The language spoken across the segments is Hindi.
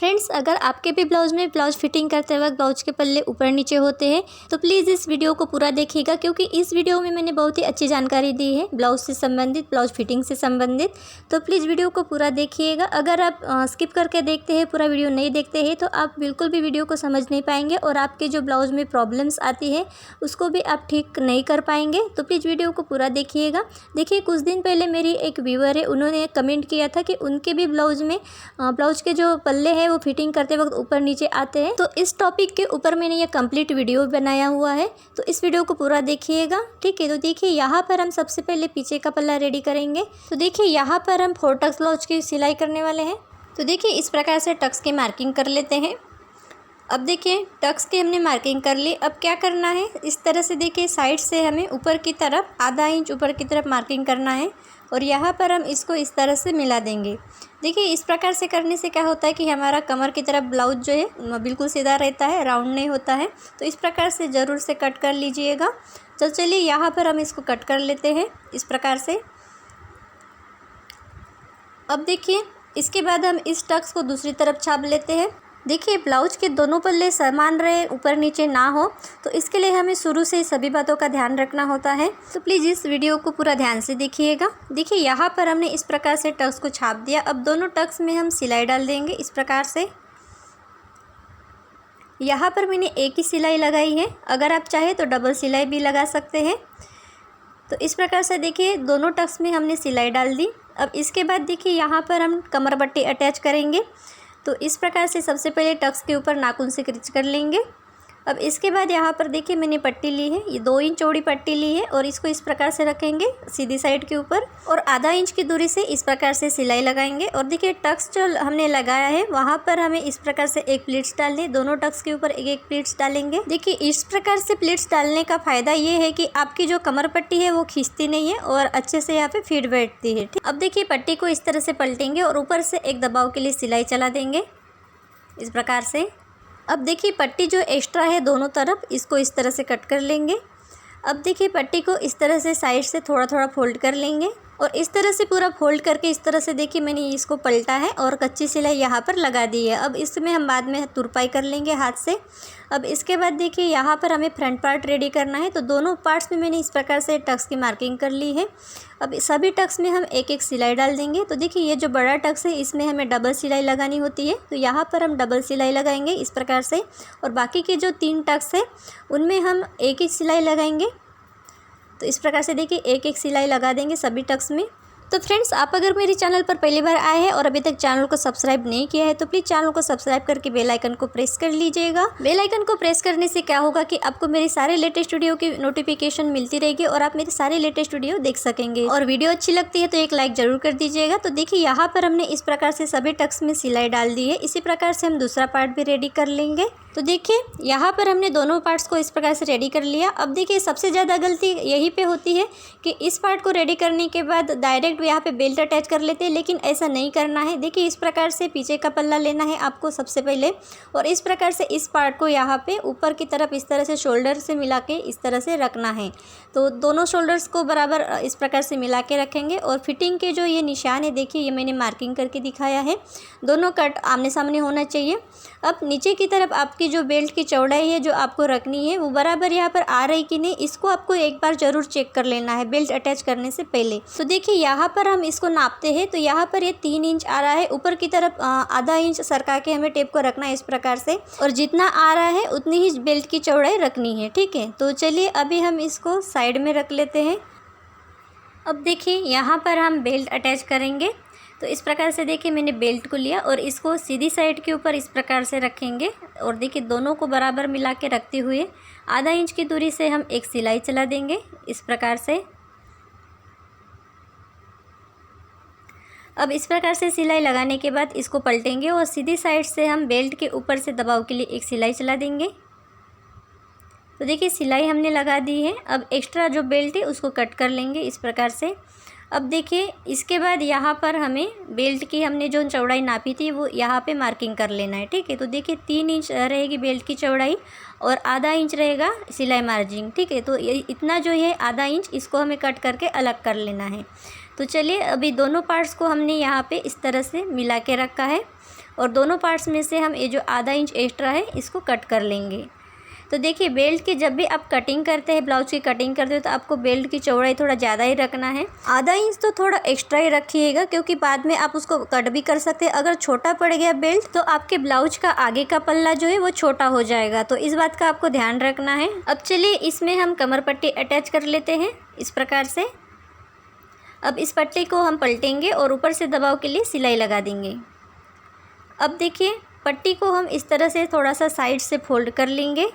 फ्रेंड्स, अगर आपके भी ब्लाउज़ में ब्लाउज़ फिटिंग करते वक्त ब्लाउज के पल्ले ऊपर नीचे होते हैं तो प्लीज़ इस वीडियो को पूरा देखिएगा, क्योंकि इस वीडियो में मैंने बहुत ही अच्छी जानकारी दी है ब्लाउज़ से संबंधित, ब्लाउज़ फिटिंग से संबंधित। तो प्लीज़ वीडियो को पूरा देखिएगा। अगर आप स्किप करके देखते हैं, पूरा वीडियो नहीं देखते हैं, तो आप बिल्कुल भी वीडियो को समझ नहीं पाएंगे और आपके जो ब्लाउज़ में प्रॉब्लम्स आती है उसको भी आप ठीक नहीं कर पाएंगे। तो प्लीज़ वीडियो को पूरा देखिएगा। देखिए, कुछ दिन पहले मेरी एक व्यूअर है, उन्होंने कमेंट किया था कि उनके भी ब्लाउज़ में ब्लाउज़ के जो पल्ले हैं वो फिटिंग करते वक्त ऊपर नीचे आते हैं। तो इस टॉपिक के ऊपर मैंने ये कंप्लीट वीडियो बनाया हुआ है, तो इस वीडियो को पूरा देखिएगा, ठीक है। तो देखिए, यहाँ पर हम सबसे पहले पीछे का पल्ला रेडी करेंगे। तो देखिए, यहाँ पर हम 4 टक्स ब्लाउज की सिलाई करने वाले हैं। तो देखिए, इस प्रकार से टक्स की मार्किंग कर लेते हैं। अब देखिए, टक्स की हमने मार्किंग कर ली। अब क्या करना है, इस तरह से देखिए साइड से हमें ऊपर की तरफ आधा इंच ऊपर की तरफ मार्किंग करना है और यहाँ पर हम इसको इस तरह से मिला देंगे। देखिए, इस प्रकार से करने से क्या होता है कि हमारा कमर की तरफ ब्लाउज जो है बिल्कुल सीधा रहता है, राउंड नहीं होता है। तो इस प्रकार से ज़रूर से कट कर लीजिएगा। तो चलिए, यहाँ पर हम इसको कट कर लेते हैं इस प्रकार से। अब देखिए, इसके बाद हम इस टक्स को दूसरी तरफ छाप लेते हैं। देखिए, ब्लाउज के दोनों पल्ले समान रहे, ऊपर नीचे ना हो, तो इसके लिए हमें शुरू से सभी बातों का ध्यान रखना होता है। तो प्लीज़ इस वीडियो को पूरा ध्यान से देखिएगा। देखिए, यहाँ पर हमने इस प्रकार से टक्स को छाप दिया। अब दोनों टक्स में हम सिलाई डाल देंगे इस प्रकार से। यहाँ पर मैंने एक ही सिलाई लगाई है, अगर आप चाहे तो डबल सिलाई भी लगा सकते हैं। तो इस प्रकार से देखिए, दोनों टक्स में हमने सिलाई डाल दी। अब इसके बाद देखिए, यहाँ पर हम कमर पट्टी अटैच करेंगे। तो इस प्रकार से सबसे पहले टक्स के ऊपर नाखून से क्रिच कर लेंगे। अब इसके बाद यहाँ पर देखिए, मैंने पट्टी ली है, ये 2 इंच चौड़ी पट्टी ली है और इसको इस प्रकार से रखेंगे सीधी साइड के ऊपर और आधा इंच की दूरी से इस प्रकार से सिलाई लगाएंगे। और देखिए, टक्स जो हमने लगाया है वहाँ पर हमें इस प्रकार से एक प्लीट्स डालने, दोनों टक्स के ऊपर एक एक प्लीट्स डालेंगे। देखिए, इस प्रकार से प्लीट्स डालने का फ़ायदा ये है कि आपकी जो कमर पट्टी है वो खींचती नहीं है और अच्छे से यहाँ पे फिट बैठती है। अब देखिए, पट्टी को इस तरह से पलटेंगे और ऊपर से एक दबाव के लिए सिलाई चला देंगे इस प्रकार से। अब देखिए, पट्टी जो एक्स्ट्रा है दोनों तरफ, इसको इस तरह से कट कर लेंगे। अब देखिए, पट्टी को इस तरह से साइड से थोड़ा थोड़ा फोल्ड कर लेंगे और इस तरह से पूरा फोल्ड करके इस तरह से देखिए मैंने इसको पलटा है और कच्ची सिलाई यहाँ पर लगा दी है। अब इसमें हम बाद में तुरपाई कर लेंगे हाथ से। अब इसके बाद देखिए, यहाँ पर हमें फ्रंट पार्ट रेडी करना है। तो दोनों पार्ट्स में मैंने इस प्रकार से टक्स की मार्किंग कर ली है। अब सभी टक्स में हम एक एक सिलाई डाल देंगे। तो देखिए, ये जो बड़ा टक्स है इसमें हमें डबल सिलाई लगानी होती है, तो यहाँ पर हम डबल सिलाई लगाएंगे इस प्रकार से। और बाकी के जो 3 टक्स है उनमें हम एक एक सिलाई लगाएंगे। तो इस प्रकार से देखिए, एक एक सिलाई लगा देंगे सभी टक्स में। तो फ्रेंड्स, आप अगर मेरे चैनल पर पहली बार आए हैं और अभी तक चैनल को सब्सक्राइब नहीं किया है तो प्लीज़ चैनल को सब्सक्राइब करके बेल आइकन को प्रेस कर लीजिएगा। बेल आइकन को प्रेस करने से क्या होगा कि आपको मेरे सारे लेटेस्ट वीडियो की नोटिफिकेशन मिलती रहेगी और आप मेरे सारे लेटेस्ट वीडियो देख सकेंगे। और वीडियो अच्छी लगती है तो एक लाइक ज़रूर कर दीजिएगा। तो देखिए, यहाँ पर हमने इस प्रकार से सभी टक्स में सिलाई डाल दी है। इसी प्रकार से हम दूसरा पार्ट भी रेडी कर लेंगे। तो देखिए, यहाँ पर हमने दोनों पार्ट्स को इस प्रकार से रेडी कर लिया। अब देखिए, सबसे ज़्यादा गलती यहीं पे होती है कि इस पार्ट को रेडी करने के बाद डायरेक्ट यहाँ पे बेल्ट अटैच कर लेते हैं, लेकिन ऐसा नहीं करना है। देखिए, इस प्रकार से पीछे का पल्ला लेना है आपको सबसे पहले और इस प्रकार से इस पार्ट को यहाँ पे ऊपर की तरफ इस तरह से शोल्डर से मिला के इस तरह से रखना है। तो दोनों शोल्डर्स को बराबर इस प्रकार से मिला के रखेंगे। और फिटिंग के जो ये निशान है देखिए, ये मैंने मार्किंग करके दिखाया है। दोनों कट आमने सामने होना चाहिए। अब नीचे की तरफ आपकी जो बेल्ट की चौड़ाई है जो आपको रखनी है वो बराबर यहाँ पर आ रही कि नहीं, इसको आपको एक बार ज़रूर चेक कर लेना है बेल्ट अटैच करने से पहले। तो देखिए, यहाँ पर हम इसको नापते हैं। तो यहाँ पर ये 3 इंच आ रहा है, ऊपर की तरफ आधा इंच सरका के हमें टेप को रखना है इस प्रकार से। और जितना आ रहा है उतनी ही बेल्ट की चौड़ाई रखनी है, ठीक है। तो चलिए, अभी हम इसको साइड में रख लेते हैं। अब देखिए, यहाँ पर हम बेल्ट अटैच करेंगे। तो इस प्रकार से देखिए, मैंने बेल्ट को लिया और इसको सीधी साइड के ऊपर इस प्रकार से रखेंगे। और देखिए, दोनों को बराबर मिला के रखते हुए आधा इंच की दूरी से हम एक सिलाई चला देंगे इस प्रकार से। अब इस प्रकार से सिलाई लगाने के बाद इसको पलटेंगे और सीधी साइड से हम बेल्ट के ऊपर से दबाव के लिए एक सिलाई चला देंगे। तो देखिए, सिलाई हमने लगा दी है। अब एक्स्ट्रा जो बेल्ट है उसको कट कर लेंगे इस प्रकार से। अब देखिए, इसके बाद यहाँ पर हमें बेल्ट की हमने जो चौड़ाई नापी थी वो यहाँ पे मार्किंग कर लेना है, ठीक है। तो देखिए, 3 इंच रहेगी बेल्ट की चौड़ाई और आधा इंच रहेगा सिलाई मार्जिन, ठीक है। तो ये इतना जो है आधा इंच, इसको हमें कट करके अलग कर लेना है। तो चलिए, अभी दोनों पार्ट्स को हमने यहाँ पे इस तरह से मिला के रखा है और दोनों पार्ट्स में से हम ये जो आधा इंच एक्स्ट्रा है इसको कट कर लेंगे। तो देखिए बेल्ट की जब भी आप कटिंग करते हैं, ब्लाउज की कटिंग करते हो, तो आपको बेल्ट की चौड़ाई थोड़ा ज़्यादा ही रखना है। आधा इंच तो थोड़ा एक्स्ट्रा ही रखिएगा, क्योंकि बाद में आप उसको कट भी कर सकते हैं। अगर छोटा पड़ गया बेल्ट तो आपके ब्लाउज का आगे का पल्ला जो है वो छोटा हो जाएगा, तो इस बात का आपको ध्यान रखना है। अब चलिए इसमें हम कमर पट्टी अटैच कर लेते हैं इस प्रकार से। अब इस पट्टी को हम पलटेंगे और ऊपर से दबाव के लिए सिलाई लगा देंगे। अब देखिए पट्टी को हम इस तरह से थोड़ा सा साइड से फोल्ड कर लेंगे।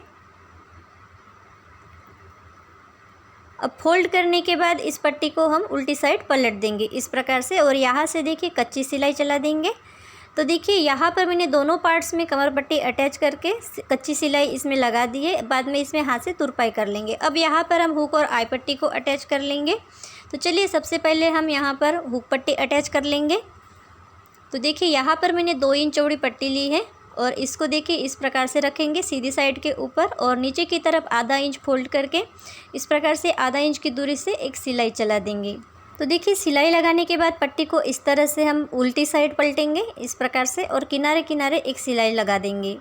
अब फोल्ड करने के बाद इस पट्टी को हम उल्टी साइड पलट देंगे इस प्रकार से, और यहाँ से देखिए कच्ची सिलाई चला देंगे। तो देखिए यहाँ पर मैंने दोनों पार्ट्स में कमर पट्टी अटैच करके कच्ची सिलाई इसमें लगा दी है। बाद में इसमें हाथ से तुरपाई कर लेंगे। अब यहाँ पर हम हुक और आई पट्टी को अटैच कर लेंगे। तो चलिए सबसे पहले हम यहाँ पर हुक पट्टी अटैच कर लेंगे। तो देखिए यहाँ पर मैंने 2 इंच चौड़ी पट्टी ली है और इसको देखिए इस प्रकार से रखेंगे सीधी साइड के ऊपर, और नीचे की तरफ आधा इंच फोल्ड करके इस प्रकार से आधा इंच की दूरी से एक सिलाई चला देंगे। तो देखिए सिलाई लगाने के बाद पट्टी को इस तरह से हम उल्टी साइड पलटेंगे इस प्रकार से, और किनारे किनारे एक सिलाई लगा देंगे।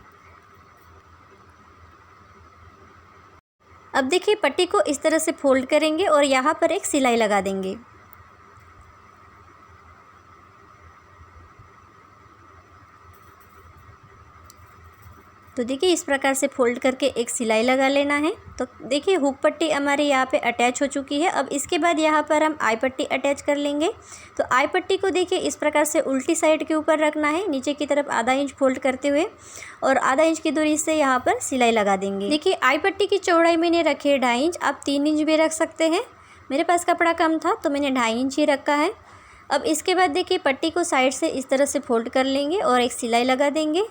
अब देखिए पट्टी को इस तरह से फोल्ड करेंगे और यहाँ पर एक सिलाई लगा देंगे। तो देखिए इस प्रकार से फोल्ड करके एक सिलाई लगा लेना है। तो देखिए हुक पट्टी हमारे यहाँ पे अटैच हो चुकी है। अब इसके बाद यहाँ पर हम आई पट्टी अटैच कर लेंगे। तो आई पट्टी को देखिए इस प्रकार से उल्टी साइड के ऊपर रखना है, नीचे की तरफ आधा इंच फोल्ड करते हुए, और आधा इंच की दूरी से यहाँ पर सिलाई लगा देंगे। देखिए आई पट्टी की चौड़ाई मैंने रखी है 2.5 इंच, आप 3 इंच भी रख सकते हैं। मेरे पास कपड़ा कम था तो मैंने 2.5 इंच ही रखा है। अब इसके बाद देखिए पट्टी को साइड से इस तरह से फोल्ड कर लेंगे और एक सिलाई लगा देंगे।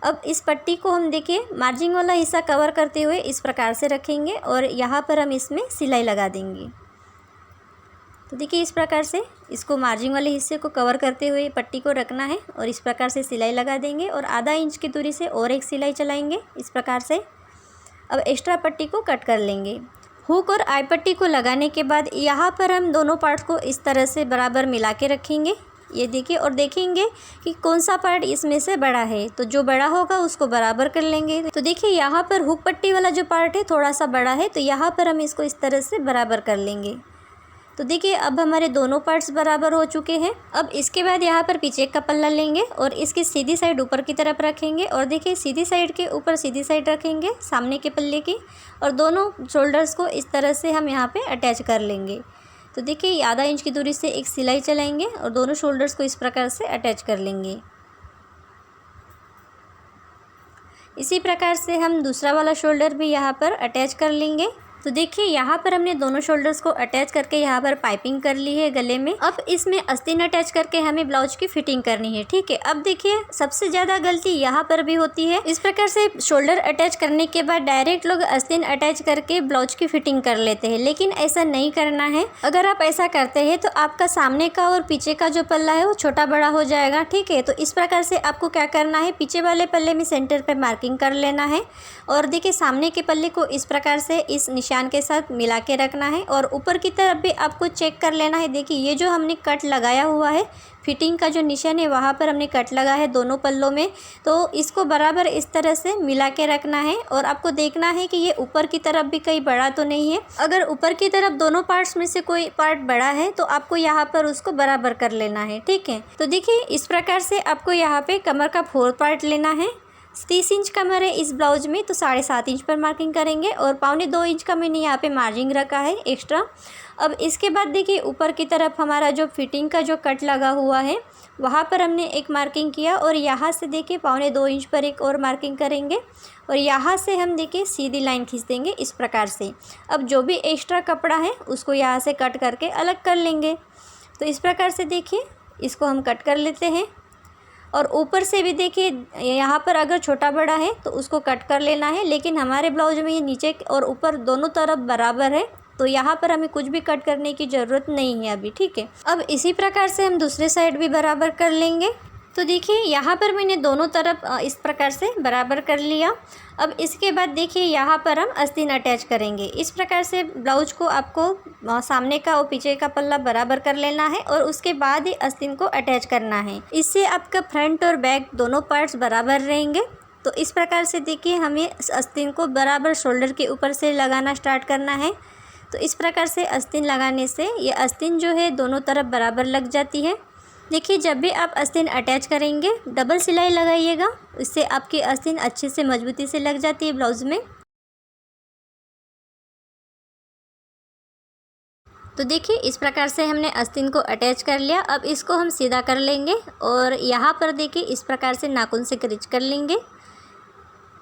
अब इस पट्टी को हम देखिए मार्जिन वाला हिस्सा कवर करते हुए इस प्रकार से रखेंगे और यहाँ पर हम इसमें सिलाई लगा देंगे। तो देखिए इस प्रकार से इसको मार्जिन वाले हिस्से को कवर करते हुए पट्टी को रखना है और इस प्रकार से सिलाई लगा देंगे, और आधा इंच की दूरी से और एक सिलाई चलाएंगे इस प्रकार से। अब एक्स्ट्रा पट्टी को कट कर लेंगे। हुक और आई पट्टी को लगाने के बाद यहाँ पर हम दोनों पार्ट्स को इस तरह से बराबर मिला के रखेंगे। ये देखिए, और देखेंगे कि कौन सा पार्ट इसमें से बड़ा है, तो जो बड़ा होगा उसको बराबर कर लेंगे। तो देखिए यहाँ पर हुक पट्टी वाला जो पार्ट है थोड़ा सा बड़ा है, तो यहाँ पर हम इसको इस तरह से बराबर कर लेंगे। तो देखिए अब हमारे दोनों पार्ट्स बराबर हो चुके हैं। अब इसके बाद यहाँ पर पीछे का पल्ला लेंगे और इसकी सीधी साइड ऊपर की तरफ रखेंगे, और देखिए सीधी साइड के ऊपर सीधी साइड रखेंगे सामने के पल्ले की, और दोनों शोल्डर्स को इस तरह से हम यहाँ पे अटैच कर लेंगे। तो देखिए आधा इंच की दूरी से एक सिलाई चलाएंगे और दोनों शोल्डर्स को इस प्रकार से अटैच कर लेंगे। इसी प्रकार से हम दूसरा वाला शोल्डर भी यहाँ पर अटैच कर लेंगे। तो देखिए यहाँ पर हमने दोनों शोल्डर्स को अटैच करके यहाँ पर पाइपिंग कर ली है गले में। अब इसमें आस्तीन अटैच करके हमें ब्लाउज की फिटिंग करनी है, ठीक है। अब देखिए सबसे ज़्यादा गलती यहाँ पर भी होती है। इस प्रकार से शोल्डर अटैच करने के बाद डायरेक्ट लोग आस्तीन अटैच करके ब्लाउज की फिटिंग कर लेते हैं, लेकिन ऐसा नहीं करना है। अगर आप ऐसा करते हैं तो आपका सामने का और पीछे का जो पल्ला है वो छोटा बड़ा हो जाएगा, ठीक है। तो इस प्रकार से आपको क्या करना है, पीछे वाले पल्ले में सेंटर पर मार्किंग कर लेना है, और देखिए सामने के पल्ले को इस प्रकार से इस निशान के साथ मिला के रखना है, और ऊपर की तरफ भी आपको चेक कर लेना है। देखिए ये जो हमने कट लगाया हुआ है, फिटिंग का जो निशान है वहाँ पर हमने कट लगा है दोनों पल्लों में, तो इसको बराबर इस तरह से मिला के रखना है। और आपको देखना है कि ये ऊपर की तरफ भी कहीं बड़ा तो नहीं है। अगर ऊपर की तरफ दोनों पार्ट्स में से कोई पार्ट बड़ा है तो आपको यहाँ पर उसको बराबर कर लेना है, ठीक है। तो देखिए इस प्रकार से आपको यहाँ पे कमर का 4 पार्ट लेना है। 30 इंच कमर है इस ब्लाउज में, तो 7.5 इंच पर मार्किंग करेंगे, और 1.25 इंच का मैंने यहाँ पे मार्जिन रखा है एक्स्ट्रा। अब इसके बाद देखिए ऊपर की तरफ हमारा जो फिटिंग का जो कट लगा हुआ है वहाँ पर हमने एक मार्किंग किया, और यहाँ से देखिए 1.25 इंच पर एक और मार्किंग करेंगे, और यहाँ से हम देखिए सीधी लाइन खींच देंगे इस प्रकार से। अब जो भी एक्स्ट्रा कपड़ा है उसको यहाँ से कट करके अलग कर लेंगे। तो इस प्रकार से देखिए इसको हम कट कर लेते हैं, और ऊपर से भी देखिए यहाँ पर अगर छोटा बड़ा है तो उसको कट कर लेना है, लेकिन हमारे ब्लाउज में ये नीचे और ऊपर दोनों तरफ बराबर है, तो यहाँ पर हमें कुछ भी कट करने की ज़रूरत नहीं है अभी, ठीक है। अब इसी प्रकार से हम दूसरे साइड भी बराबर कर लेंगे। तो देखिए यहाँ पर मैंने दोनों तरफ इस प्रकार से बराबर कर लिया। अब इसके बाद देखिए यहाँ पर हम आस्तीन अटैच करेंगे। इस प्रकार से ब्लाउज को आपको सामने का और पीछे का पल्ला बराबर कर लेना है और उसके बाद ही आस्तीन को अटैच करना है। इससे आपका फ्रंट और बैक दोनों पार्ट्स बराबर रहेंगे। तो इस प्रकार से देखिए हमें आस्तीन को बराबर शोल्डर के ऊपर से लगाना स्टार्ट करना है। तो इस प्रकार से आस्तीन लगाने से ये आस्तीन जो है दोनों तरफ बराबर लग जाती है। देखिए जब भी आप आस्तीन अटैच करेंगे डबल सिलाई लगाइएगा, इससे आपकी आस्तीन अच्छे से मजबूती से लग जाती है ब्लाउज़ में। तो देखिए इस प्रकार से हमने आस्तीन को अटैच कर लिया। अब इसको हम सीधा कर लेंगे और यहाँ पर देखिए इस प्रकार से नाखून से क्रिच कर लेंगे।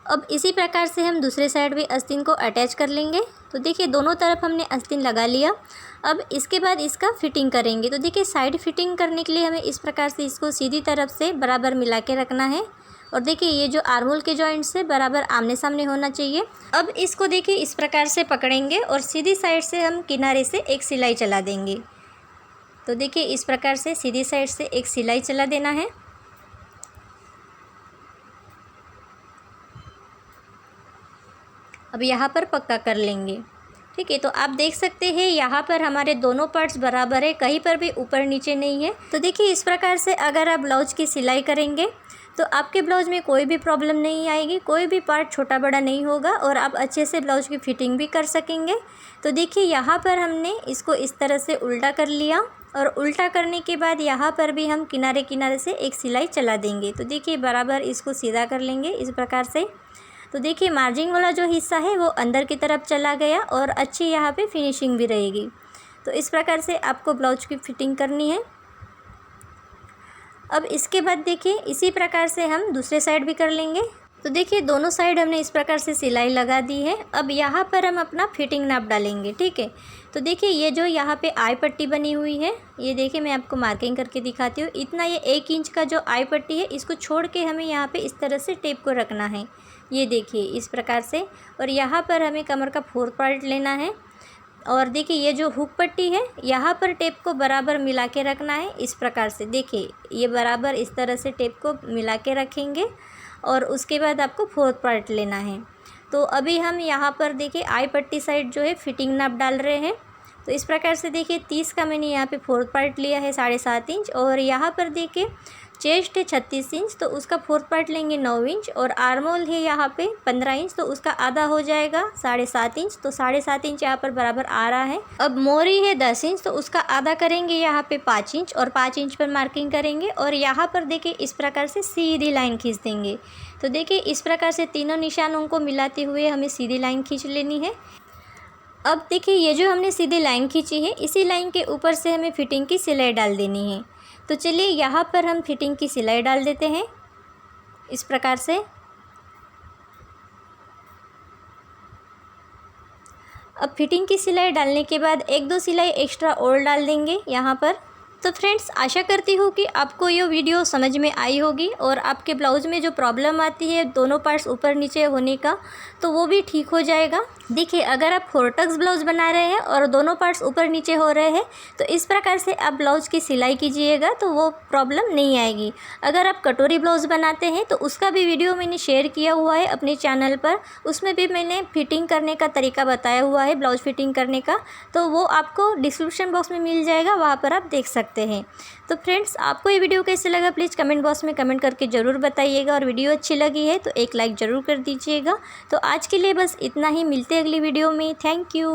अब इसी प्रकार से हम दूसरे साइड भी आस्तीन को अटैच कर लेंगे। तो देखिए दोनों तरफ हमने आस्तीन लगा लिया। अब इसके बाद इसका फिटिंग करेंगे। तो देखिए साइड फिटिंग करने के लिए हमें इस प्रकार से इसको सीधी तरफ से बराबर मिला के रखना है। और देखिए ये जो आर्महोल के जॉइंट से बराबर आमने सामने होना चाहिए। अब इसको देखिए इस प्रकार से पकड़ेंगे और सीधी साइड से हम किनारे से एक सिलाई चला देंगे। तो देखिए इस प्रकार से सीधी साइड से एक सिलाई चला देना है। अब यहाँ पर पक्का कर लेंगे। ठीक है, तो आप देख सकते हैं यहाँ पर हमारे दोनों पार्ट्स बराबर है, कहीं पर भी ऊपर नीचे नहीं है। तो देखिए इस प्रकार से अगर आप ब्लाउज की सिलाई करेंगे तो आपके ब्लाउज में कोई भी प्रॉब्लम नहीं आएगी, कोई भी पार्ट छोटा बड़ा नहीं होगा और आप अच्छे से ब्लाउज की फिटिंग भी कर सकेंगे। तो देखिए यहाँ पर हमने इसको इस तरह से उल्टा कर लिया और उल्टा करने के बाद यहाँ पर भी हम किनारे किनारे से एक सिलाई चला देंगे। तो देखिए बराबर इसको सीधा कर लेंगे इस प्रकार से। तो देखिए मार्जिन वाला जो हिस्सा है वो अंदर की तरफ चला गया और अच्छी यहाँ पे फिनिशिंग भी रहेगी। तो इस प्रकार से आपको ब्लाउज की फिटिंग करनी है। अब इसके बाद देखिए इसी प्रकार से हम दूसरे साइड भी कर लेंगे। तो देखिए दोनों साइड हमने इस प्रकार से सिलाई लगा दी है। अब यहाँ पर हम अपना फिटिंग नाप डालेंगे। ठीक है, तो देखिए ये जो यहाँ पे आई पट्टी बनी हुई है, ये देखिए मैं आपको मार्किंग करके दिखाती हूँ। इतना ये 1 इंच का जो आई पट्टी है इसको छोड़ के हमें यहाँ पे इस तरह से टेप को रखना है। ये देखिए इस प्रकार से। और यहाँ पर हमें कमर का 4th पार्ट लेना है। और देखिए ये जो हुक पट्टी है यहाँ पर टेप को बराबर मिला के रखना है इस प्रकार से। देखिए ये बराबर इस तरह से टेप को मिला के रखेंगे और उसके बाद आपको 4th पार्ट लेना है। तो अभी हम यहाँ पर देखिए आई पट्टी साइड जो है फिटिंग नाप डाल रहे हैं। तो इस प्रकार से देखिए 30 का मैंने यहाँ पे 4th पार्ट लिया है 7.5 इंच। और यहाँ पर देखिए चेस्ट है 36 इंच, तो उसका 4th पार्ट लेंगे 9 इंच। और आर्महोल है यहाँ पे 15 इंच, तो उसका आधा हो जाएगा 7.5 इंच। तो 7.5 इंच यहाँ पर बराबर आ रहा है। अब मोरी है 10 इंच, तो उसका आधा करेंगे यहाँ पे 5 इंच और 5 इंच पर मार्किंग करेंगे। और यहाँ पर देखिए इस प्रकार से सीधी लाइन खींच देंगे। तो देखिए इस प्रकार से तीनों निशानों को मिलाते हुए हमें सीधी लाइन खींच लेनी है। अब देखिए ये जो हमने सीधी लाइन खींची है इसी लाइन के ऊपर से हमें फिटिंग की सिलाई डाल देनी है। तो चलिए यहाँ पर हम फिटिंग की सिलाई डाल देते हैं इस प्रकार से। अब फिटिंग की सिलाई डालने के बाद 1-2 सिलाई एक्स्ट्रा और डाल देंगे यहाँ पर। तो फ्रेंड्स आशा करती हूँ कि आपको ये वीडियो समझ में आई होगी और आपके ब्लाउज़ में जो प्रॉब्लम आती है दोनों पार्ट्स ऊपर नीचे होने का, तो वो भी ठीक हो जाएगा। देखिए अगर आप 4 टक्स ब्लाउज़ बना रहे हैं और दोनों पार्ट्स ऊपर नीचे हो रहे हैं तो इस प्रकार से आप ब्लाउज़ की सिलाई कीजिएगा तो वो प्रॉब्लम नहीं आएगी। अगर आप कटोरी ब्लाउज़ बनाते हैं तो उसका भी वीडियो मैंने शेयर किया हुआ है अपने चैनल पर, उसमें भी मैंने फिटिंग करने का तरीका बताया हुआ है, ब्लाउज़ फिटिंग करने का। तो वो आपको डिस्क्रिप्शन बॉक्स में मिल जाएगा, वहाँ पर आप देख सकते हैं। तो फ्रेंड्स आपको ये वीडियो कैसे लगा प्लीज़ कमेंट बॉक्स में कमेंट करके ज़रूर बताइएगा। और वीडियो अच्छी लगी है तो एक लाइक ज़रूर कर दीजिएगा। तो आज के लिए बस इतना ही, मिलते हैं अगली वीडियो में। Thank you.